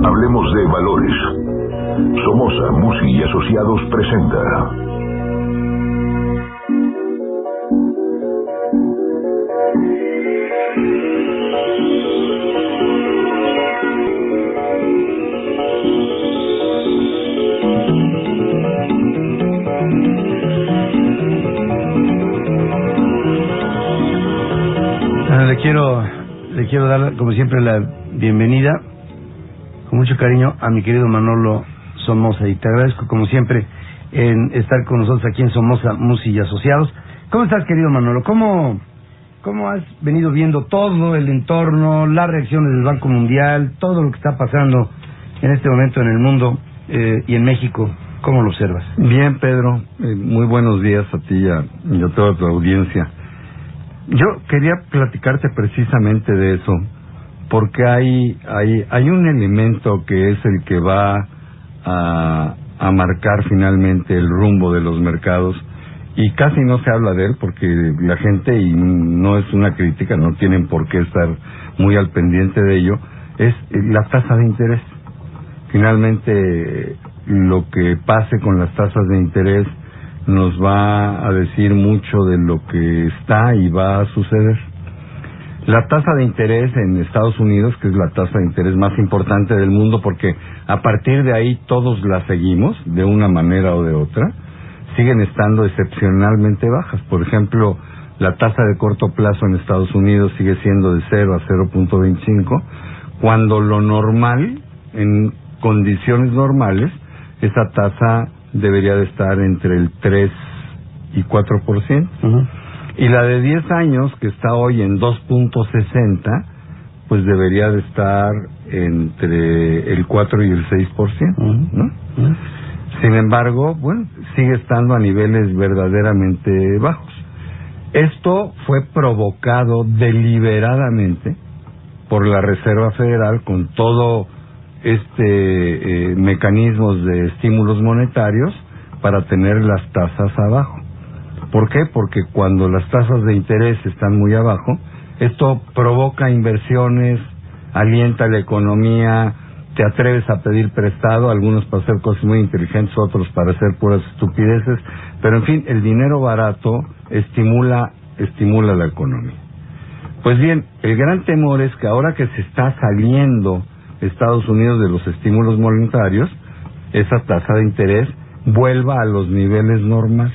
Hablemos de valores. Somoza, Musi y Asociados presenta. Le quiero dar, como siempre, la bienvenida con mucho cariño a mi querido Manolo Somoza, y te agradezco, como siempre, en estar con nosotros aquí en Somoza, Musi y Asociados. ¿Cómo estás, querido Manolo? ¿Cómo has venido viendo todo el entorno, las reacciones del Banco Mundial, todo lo que está pasando en este momento en el mundo y en México? ¿Cómo lo observas? Bien, Pedro, muy buenos días a ti y a toda tu audiencia. Yo quería platicarte precisamente de eso, porque hay un elemento que es el que va a marcar finalmente el rumbo de los mercados, y casi no se habla de él porque la gente, y no es una crítica, no tienen por qué estar muy al pendiente de ello, es la tasa de interés. Finalmente, lo que pase con las tasas de interés nos va a decir mucho de lo que está y va a suceder. La tasa de interés en Estados Unidos, que es la tasa de interés más importante del mundo, porque a partir de ahí todos la seguimos de una manera o de otra, siguen estando excepcionalmente bajas. Por ejemplo, la tasa de corto plazo en Estados Unidos sigue siendo de 0 a 0.25, cuando lo normal, en condiciones normales, esa tasa debería de estar entre el 3 y 4%. Y la de 10 años, que está hoy en 2.60, pues debería de estar entre el 4 y el 6%, ¿no? Sin embargo, bueno, sigue estando a niveles verdaderamente bajos. Esto fue provocado deliberadamente por la Reserva Federal con todo mecanismos de estímulos monetarios para tener las tasas abajo. ¿Por qué? Porque cuando las tasas de interés están muy abajo, esto provoca inversiones, alienta la economía, te atreves a pedir prestado, algunos para hacer cosas muy inteligentes, otros para hacer puras estupideces, pero en fin, el dinero barato estimula la economía. Pues bien, el gran temor es que ahora que se está saliendo Estados Unidos de los estímulos monetarios, esa tasa de interés vuelva a los niveles normales.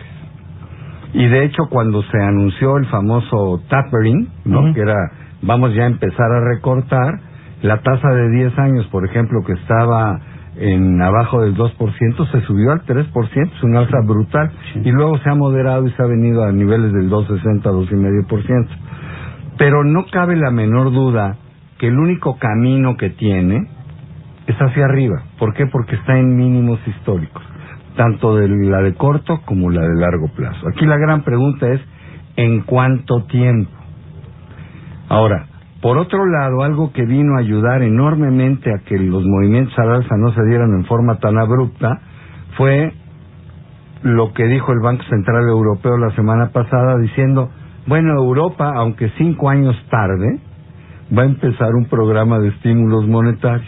Y de hecho, cuando se anunció el famoso tapering, ¿no? Que era, vamos ya a empezar a recortar, la tasa de 10 años, por ejemplo, que estaba en abajo del 2%, se subió al 3%, es una alza brutal, y luego se ha moderado y se ha venido a niveles del 2.60, 2.5%. Pero no cabe la menor duda que el único camino que tiene es hacia arriba. ¿Por qué? Porque está en mínimos históricos, tanto de la de corto como la de largo plazo. Aquí la gran pregunta es, ¿en cuánto tiempo? Ahora, por otro lado, algo que vino a ayudar enormemente a que los movimientos al alza no se dieran en forma tan abrupta fue lo que dijo el Banco Central Europeo la semana pasada, diciendo, bueno, Europa, aunque 5 años tarde, va a empezar un programa de estímulos monetarios.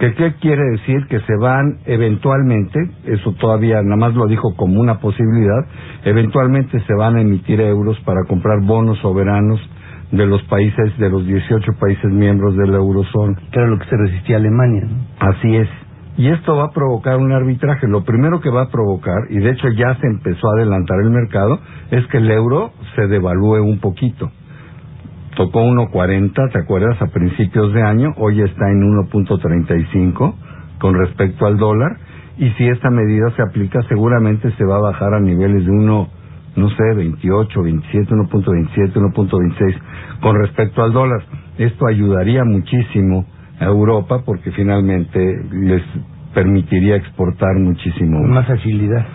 ¿Qué quiere decir? Que se van eventualmente, eso todavía nada más lo dijo como una posibilidad, eventualmente se van a emitir euros para comprar bonos soberanos de los países, de los 18 países miembros de la eurozona. Que era lo que se resistía a Alemania, ¿no? Así es. Y esto va a provocar un arbitraje. Lo primero que va a provocar, y de hecho ya se empezó a adelantar el mercado, es que el euro se devalúe un poquito. Tocó 1.40, ¿te acuerdas? A principios de año, hoy está en 1.35 con respecto al dólar, y si esta medida se aplica, seguramente se va a bajar a niveles de 28, 27, 1.27, 1.26 con respecto al dólar. Esto ayudaría muchísimo a Europa porque finalmente les permitiría exportar muchísimo más agilidad.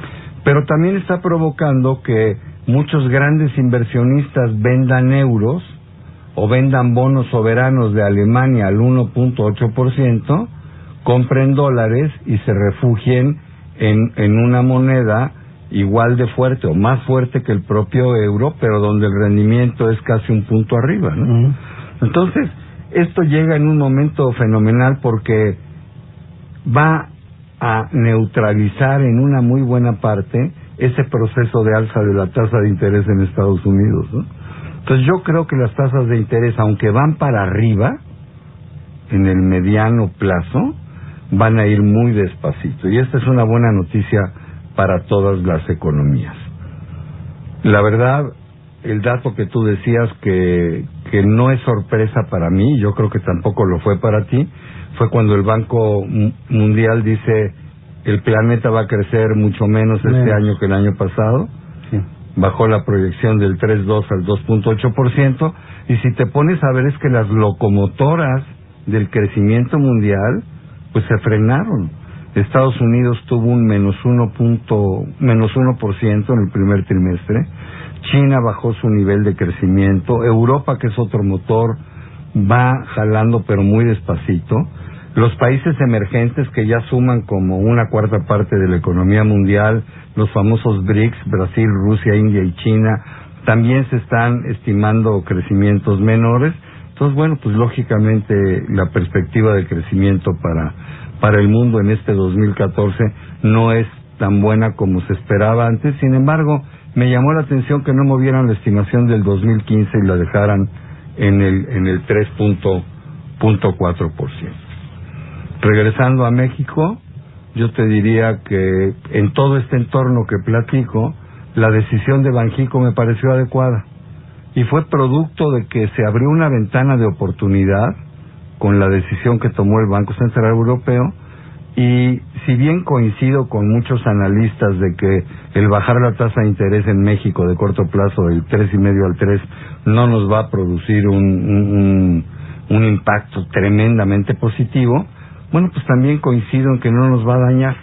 Pero también está provocando que muchos grandes inversionistas vendan euros o vendan bonos soberanos de Alemania al 1.8%, compren dólares y se refugien en una moneda igual de fuerte o más fuerte que el propio euro, pero donde el rendimiento es casi un punto arriba, ¿no? Entonces, esto llega en un momento fenomenal porque va a neutralizar en una muy buena parte ese proceso de alza de la tasa de interés en Estados Unidos, ¿no? Entonces yo creo que las tasas de interés, aunque van para arriba, en el mediano plazo, van a ir muy despacito. Y esta es una buena noticia para todas las economías. La verdad, el dato que tú decías que no es sorpresa para mí, yo creo que tampoco lo fue para ti, fue cuando el Banco Mundial dice el planeta va a crecer mucho menos este año que el año pasado. Sí. Bajó la proyección del 3.2 al 2.8%, y si te pones a ver es que las locomotoras del crecimiento mundial pues se frenaron. Estados Unidos tuvo un menos 1% en el primer trimestre, China bajó su nivel de crecimiento, Europa, que es otro motor, va jalando pero muy despacito. Los países emergentes, que ya suman como una cuarta parte de la economía mundial, los famosos BRICS, Brasil, Rusia, India y China, también se están estimando crecimientos menores. Entonces, bueno, pues lógicamente la perspectiva de crecimiento para el mundo en este 2014 no es tan buena como se esperaba antes. Sin embargo, me llamó la atención que no movieran la estimación del 2015 y la dejaran en el 3.4%. Regresando a México, yo te diría que en todo este entorno que platico, la decisión de Banxico me pareció adecuada. Y fue producto de que se abrió una ventana de oportunidad con la decisión que tomó el Banco Central Europeo, y si bien coincido con muchos analistas de que el bajar la tasa de interés en México de corto plazo del 3,5 al 3 no nos va a producir un impacto tremendamente positivo, bueno, pues también coincido en que no nos va a dañar.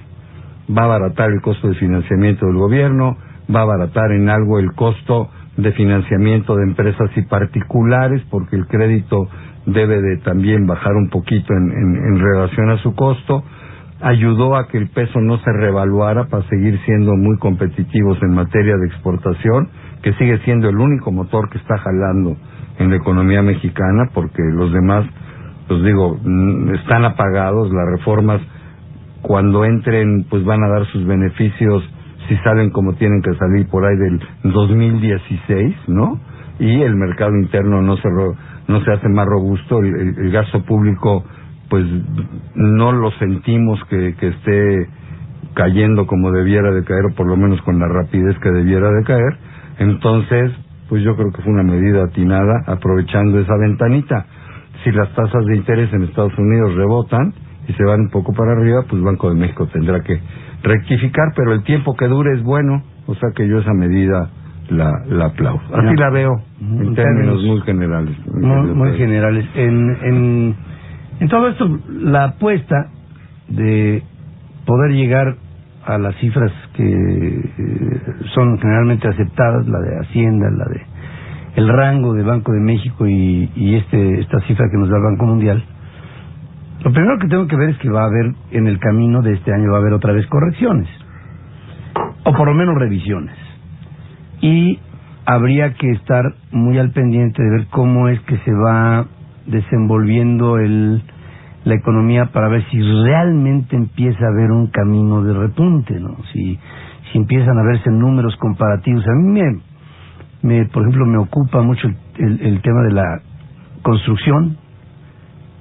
Va a abaratar el costo de financiamiento del gobierno, va a abaratar en algo el costo de financiamiento de empresas y particulares, porque el crédito debe de también bajar un poquito en relación a su costo. Ayudó a que el peso no se revaluara para seguir siendo muy competitivos en materia de exportación, que sigue siendo el único motor que está jalando en la economía mexicana, porque los demás, pues digo, están apagados. Las reformas, cuando entren, pues van a dar sus beneficios si salen como tienen que salir por ahí del 2016, ¿no? Y el mercado interno no se hace más robusto, el gasto público pues no lo sentimos que esté cayendo como debiera de caer, o por lo menos con la rapidez que debiera de caer. Entonces, pues yo creo que fue una medida atinada, aprovechando esa ventanita. Si las tasas de interés en Estados Unidos rebotan y se van un poco para arriba, pues Banco de México tendrá que rectificar, pero el tiempo que dure es bueno, o sea que yo esa medida la aplaudo. Así la veo, en términos muy generales. Muy generales. En todo esto, la apuesta de poder llegar a las cifras que son generalmente aceptadas, la de Hacienda, la de el rango de Banco de México y esta cifra que nos da el Banco Mundial, lo primero que tengo que ver es que va a haber, en el camino de este año va a haber otra vez correcciones, o por lo menos revisiones, y habría que estar muy al pendiente de ver cómo es que se va desenvolviendo la economía, para ver si realmente empieza a haber un camino de repunte, ¿no? Si empiezan a verse números comparativos. A mí por ejemplo, me ocupa mucho el tema de la construcción,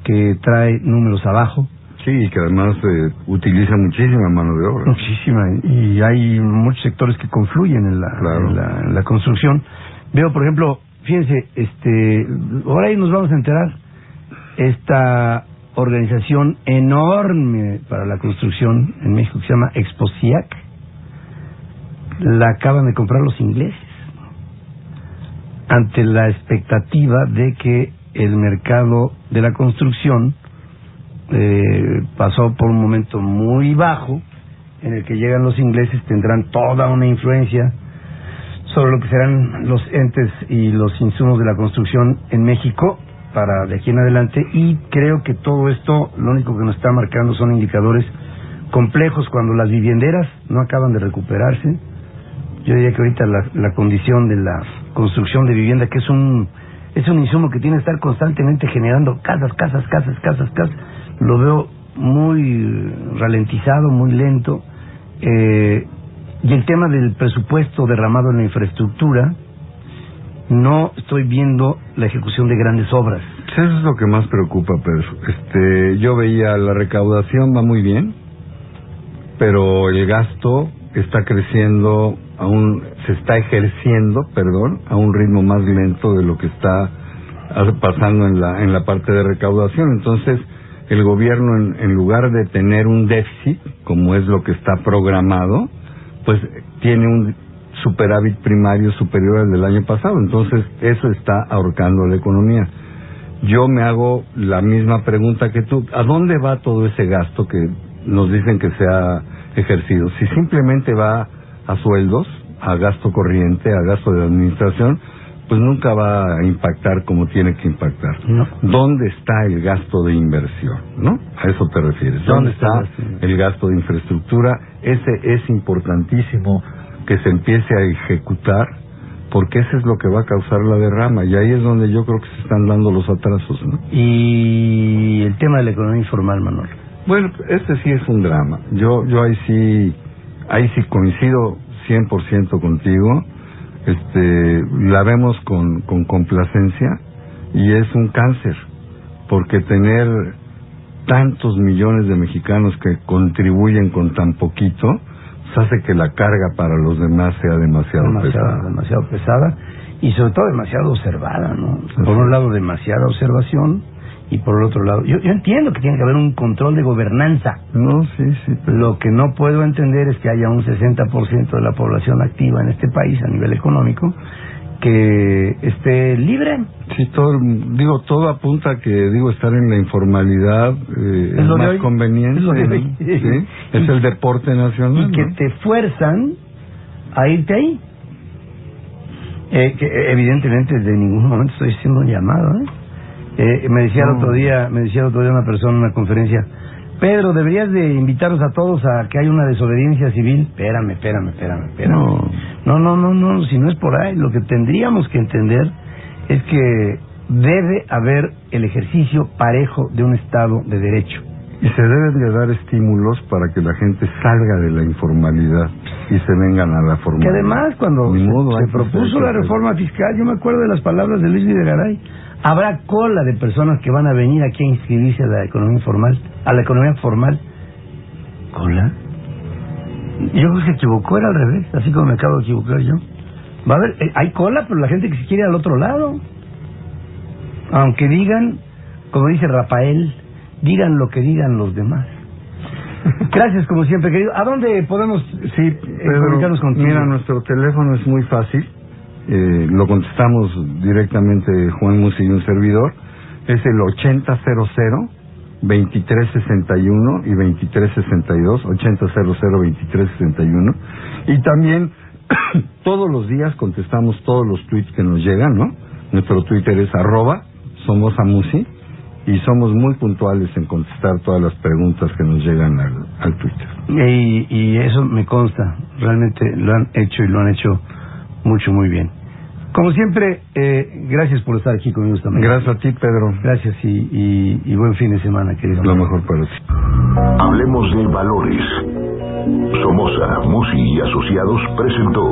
que trae números abajo. Sí, y que además utiliza muchísima mano de obra. Muchísima, y hay muchos sectores que confluyen en la construcción. Veo, por ejemplo, fíjense, ahora ahí nos vamos a enterar, esta organización enorme para la construcción en México que se llama Exposiac, la acaban de comprar los ingleses, ante la expectativa de que el mercado de la construcción pasó por un momento muy bajo, en el que llegan los ingleses, tendrán toda una influencia sobre lo que serán los entes y los insumos de la construcción en México para de aquí en adelante, y creo que todo esto lo único que nos está marcando son indicadores complejos cuando las vivienderas no acaban de recuperarse. Yo diría que ahorita la condición de la construcción de vivienda, que es un insumo que tiene que estar constantemente generando casas, lo veo muy ralentizado, muy lento, y el tema del presupuesto derramado en la infraestructura, no estoy viendo la ejecución de grandes obras. Eso es lo que más preocupa, Pedro. Yo veía la recaudación va muy bien, pero el gasto está creciendo, se está ejerciendo, a un ritmo más lento de lo que está pasando en la parte de recaudación. Entonces, el gobierno, en lugar de tener un déficit, como es lo que está programado, pues tiene un superávit primario superior al del año pasado. Entonces, eso está ahorcando la economía. Yo me hago la misma pregunta que tú. ¿A dónde va todo ese gasto que nos dicen que se ha ejercido? Si simplemente va a sueldos, a gasto corriente, a gasto de administración, pues nunca va a impactar como tiene que impactar. No. ¿Dónde está el gasto de inversión? ¿No? A eso te refieres. ¿Dónde está el gasto de infraestructura? Ese es importantísimo que se empiece a ejecutar, porque eso es lo que va a causar la derrama, y ahí es donde yo creo que se están dando los atrasos, ¿no? Y el tema de la economía informal, Manuel. Bueno, este sí es un drama. Yo ahí sí coincido 100% contigo. La vemos con complacencia, y es un cáncer, porque tener tantos millones de mexicanos que contribuyen con tan poquito, pues hace que la carga para los demás sea demasiado pesada, y sobre todo demasiado observada, ¿no? Por un lado, demasiada observación, y por el otro lado, yo entiendo que tiene que haber un control de gobernanza. No, sí. Lo que no puedo entender es que haya un 60% de la población activa en este país a nivel económico que esté libre. Sí, todo apunta a que, estar en la informalidad es lo más conveniente. Es lo de hoy. ¿No? ¿Sí? Es el deporte nacional. Y que te fuerzan a irte ahí. Que evidentemente de ningún momento estoy haciendo un llamado, me decía el otro día una persona en una conferencia: Pedro, deberías de invitarnos a todos a que haya una desobediencia civil. Espérame. No, si no es por ahí. Lo que tendríamos que entender es que debe haber el ejercicio parejo de un Estado de Derecho. Y se deben de dar estímulos para que la gente salga de la informalidad y se vengan a la formalidad. Que además, cuando se propuso la reforma fiscal, yo me acuerdo de las palabras de Luis Videgaray: habrá cola de personas que van a venir aquí a inscribirse a la economía informal, a la economía formal. ¿Cola? Yo creo que se equivocó, era al revés, así como me acabo de equivocar yo. Va a haber, hay cola, pero la gente que se quiere al otro lado. Aunque digan, como dice Rafael, digan lo que digan los demás. Gracias, como siempre, querido. ¿A dónde podemos comunicarnos contigo? Mira, nuestro teléfono es muy fácil. Lo contestamos directamente Juan Musi y un servidor. Es el 8000-2361 y 2362, 8000-2361. Y también todos los días contestamos todos los tweets que nos llegan, ¿no? Nuestro Twitter es @SomosAmusi, y somos muy puntuales en contestar todas las preguntas que nos llegan al Twitter. Y eso me consta, realmente lo han hecho, y lo han hecho muy bien. Como siempre, gracias por estar aquí conmigo esta mañana. Gracias a ti, Pedro. Gracias, y buen fin de semana, querido. Lo mejor para ti. Hablemos de valores. Somoza, Musi y Asociados presentó